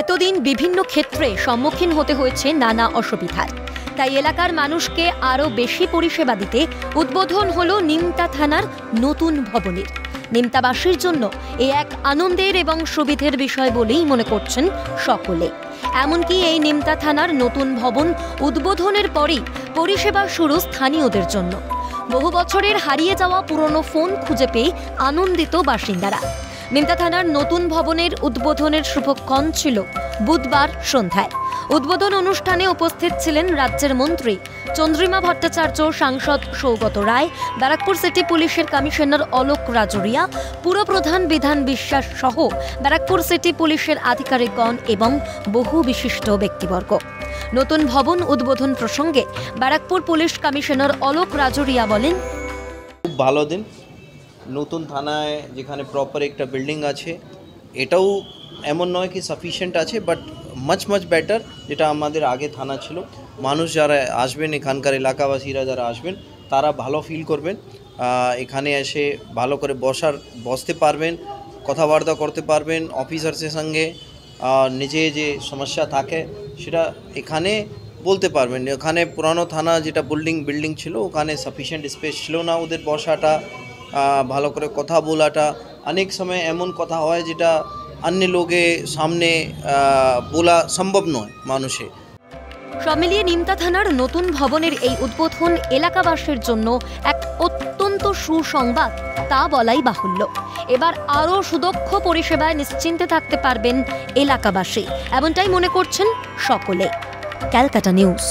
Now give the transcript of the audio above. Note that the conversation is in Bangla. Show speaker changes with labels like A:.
A: এতদিন বিভিন্ন ক্ষেত্রে সম্মুখীন হতে হয়েছে নানা অসুবিধার। তাই এলাকার মানুষকে আরও বেশি পরিষেবা দিতে উদ্বোধন হলো নিমতা থানার নতুন ভবনের। নিমতাবাসীর জন্য এ এক আনন্দের এবং সুবিধের বিষয় বলেই মনে করছেন সকলে। এমনকি এই নিমতা থানার নতুন ভবন উদ্বোধনের পরেই পরিষেবা শুরু স্থানীয়দের জন্য। বহু বছরের হারিয়ে যাওয়া পুরনো ফোন খুঁজে পেয়ে আনন্দিত বাসিন্দারা। নিমতা থানার নতুন ভবনের উদ্বোধনের শুভক্ষণ ছিল বুধবার সন্ধ্যায়। উদ্বোধন অনুষ্ঠানে উপস্থিত ছিলেন রাজ্যের মন্ত্রী চন্দ্রিমা ভট্টাচার্য, সাংসদ সৌগত রায়, ব্যারাকপুর সিটি পুলিশের কমিশনার অলোক রাজরিয়া, পুরপ্রধান বিধান বিশ্বাস সহ ব্যারাকপুর সিটি পুলিশের আধিকারিকগণ এবং বহু বিশিষ্ট ব্যক্তিবর্গ। নতুন ভবন উদ্বোধন প্রসঙ্গে ব্যারাকপুর পুলিশ কমিশনার অলোক রাজরিয়া বলেন,
B: খুব ভালো দিন। নতুন থানায় যেখানে প্রপার একটা বিল্ডিং আছে, এটাও এমন নয় কি সাফিসিয়েন্ট আছে, বাট মাচ বেটার যেটা আমাদের আগে থানা ছিল। মানুষ যারা আসবেন, এখানকার এলাকাবাসীরা যারা আসবেন, তারা ভালো ফিল করবেন। এখানে এসে ভালো করে বসতে পারবেন, কথাবার্তা করতে পারবেন অফিসার্সের সঙ্গে। নিজে যে সমস্যা থাকে সেটা এখানে বলতে পারবেন। এখানে পুরানো থানা যেটা বিল্ডিং ছিল, ওখানে সাফিসিয়েন্ট স্পেস ছিল না ওদের বসাটা, ভালো করে কথা বলাটা। অনেক সময় এমন কথা হয় যেটা অন্য লোকের সামনে বলা সম্ভব নয় মানুষের।
A: সব মিলিয়ে নিমতা থানার নতুন ভবনের এই উদ্বোধন এলাকাবাসীর জন্য এক অত্যন্ত সুসংবাদ, তা বলাই বাহুল্য। এবার আরও সুদক্ষ পরিষেবায় নিশ্চিন্তে থাকতে পারবেন এলাকাবাসী, এমনটাই মনে করছেন সকলে। ক্যালকাটা নিউজ।